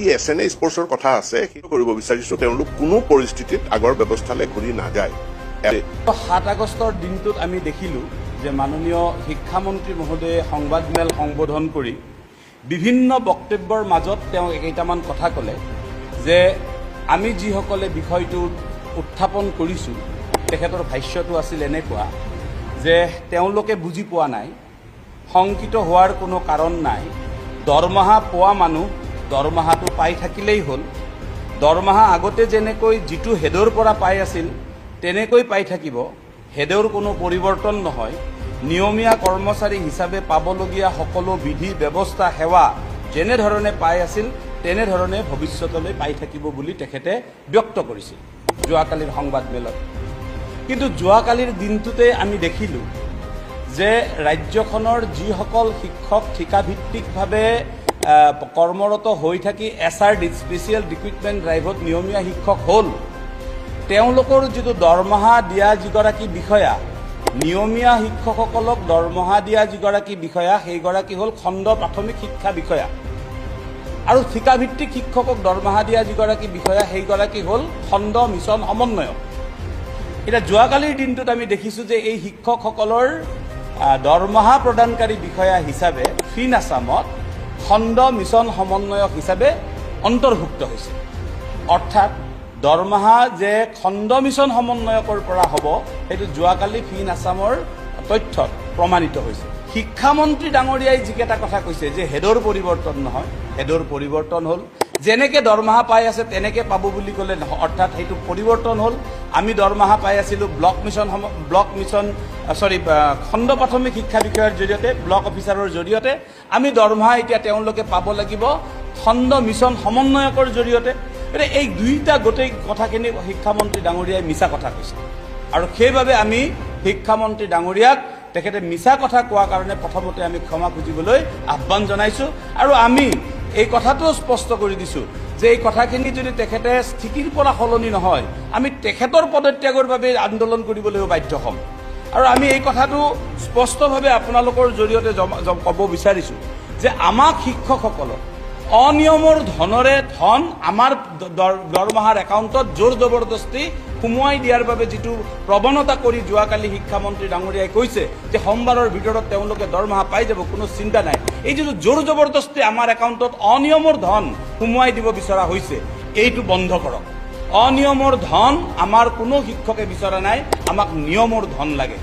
যি SNA স্পৰ্টছৰ কথা আছে সেইটো কৰিব বিচাৰিছো তেওঁলোক কোনো পৰিস্থিতিত আগৰ ব্যৱস্থালৈ ঘূৰি নাযায় 7 আগষ্টৰ দিনটোত আমি দেখিলো যে মাননীয় শিক্ষামন্ত্ৰী মহোদয়ে সংবাদমেল সম্বোধন কৰি বিভিন্ন বক্তব্যৰ মাজত তেওঁ কেইটামান কথা ক'লে যে আমি যিসকলে বিষয়টো উত্থাপন কৰিছো তেখেতৰ ভাষ্যটো আছিল এনেকুৱা যে তেওঁলোকে বুজি পোৱা নাই শংকিত হোৱাৰ কোনো কাৰণ নাই দৰমহা পোৱা মানুহ দৰমহাটো পাই থাকিলেই হ'ল দৰমহা আগতে যেনেকৈ যিটো হেডৰ পৰা পাই আছিল তেনেকৈ পাই থাকিব হেডৰ কোনো পৰিৱৰ্তন নহয় নিয়মীয়া কৰ্মচাৰী হিচাপে পাবলগীয়া সকলো বিধি ব্যৱস্থা সেৱা যেনেধৰণে পাই আছিল তেনেধৰণে ভৱিষ্যতলৈ পাই থাকিব বুলি তেখেতে ব্যক্ত কৰিছিল যোৱাকালিৰ সংবাদমেলত কিন্তু যোৱাকালিৰ দিনটোতে আমি দেখিলো যে ৰাজ্যখনৰ যিসকল শিক্ষক ঠিকাভিত্তিকভাৱে কৰ্মৰত হৈ থাকি SRD স্পেচিয়েল ৰিক্ৰুটমেণ্ট ড্ৰাইভত নিয়মীয়া শিক্ষক হ'ল তেওঁলোকৰ যিটো দৰমহা দিয়া যিগৰাকী বিষয়া নিয়মীয়া শিক্ষকসকলক দৰমহা দিয়া যিগৰাকী বিষয়া সেইগৰাকী হ'ল খণ্ড প্ৰাথমিক শিক্ষা বিষয়া আৰু ঠিকাভিত্তিক শিক্ষকক দৰমহা দিয়া যিগৰাকী বিষয়া সেইগৰাকী হ'ল খণ্ড মিছন সমন্বয়ক এতিয়া যোৱাকালিৰ দিনটোত আমি দেখিছোঁ যে এই শিক্ষকসকলৰ দৰমহা প্ৰদানকাৰী বিষয়া হিচাপে ফিন আছামত খণ্ড মিছন সমন্বয়ক হিচাপে অন্তৰ্ভুক্ত হৈছে অৰ্থাৎ দৰমহা যে খণ্ড মিছন সমন্বয়কৰ পৰা হ'ব সেইটো যোৱাকালি ফিন আছামৰ তথ্যত প্ৰমাণিত হৈছে শিক্ষামন্ত্ৰী ডাঙৰীয়াই যিকেইটা কথা কৈছে যে হেডৰ পৰিৱৰ্তন নহয় হেডৰ পৰিৱৰ্তন হ'ল যেনেকে দৰমহা পাই আছে তেনেকে পাব বুলি ক'লে অৰ্থাৎ সেইটো পৰিৱৰ্তন হ'ল আমি দৰমহা পাই আছিলোঁ খণ্ড প্ৰাথমিক শিক্ষা বিষয়ৰ জৰিয়তে ব্লক অফিচাৰৰ জৰিয়তে আমি দৰমহা এতিয়া তেওঁলোকে পাব লাগিব খণ্ড মিছন সমন্বয়কৰ জৰিয়তে এই দুইটা গোটেই কথাখিনি শিক্ষামন্ত্ৰী ডাঙৰীয়াই মিছা কথা কৈছে আৰু সেইবাবে আমি শিক্ষামন্ত্ৰী ডাঙৰীয়াক তেখেতে মিছা কথা কোৱাৰ কাৰণে প্ৰথমতে আমি ক্ষমা খুজিবলৈ আহ্বান জনাইছোঁ আৰু আমি এই কথাটোও স্পষ্ট কৰি দিছোঁ যে এই কথাখিনি যদি তেখেতে স্থিতিৰ পৰা সলনি নহয় আমি তেখেতৰ পদত্যাগৰ বাবে আন্দোলন কৰিবলৈও বাধ্য হ'ম আৰু আমি এই কথাটো স্পষ্টভাৱে আপোনালোকৰ জৰিয়তে ক'ব বিচাৰিছোঁ যে আমাক শিক্ষকসকলক অনিয়মৰ ধনেৰে ধন আমাৰ দৰমহাৰ একাউণ্টত জোৰ জবৰদস্তি সোমোৱাই দিয়াৰ বাবে যিটো প্ৰৱণতা কৰি যোৱাকালি শিক্ষামন্ত্ৰী ডাঙৰীয়াই কৈছে যে সোমবাৰৰ ভিতৰত তেওঁলোকে দৰমহা পাই যাব কোনো চিন্তা নাই এই যিটো জোৰ জবৰদস্তি আমাৰ একাউণ্টত অনিয়মৰ ধন সোমোৱাই দিব বিচৰা হৈছে এইটো বন্ধ কৰক অনিয়মৰ ধন আমাৰ কোনো শিক্ষকে বিচৰা নাই আমাক নিয়মৰ ধন লাগে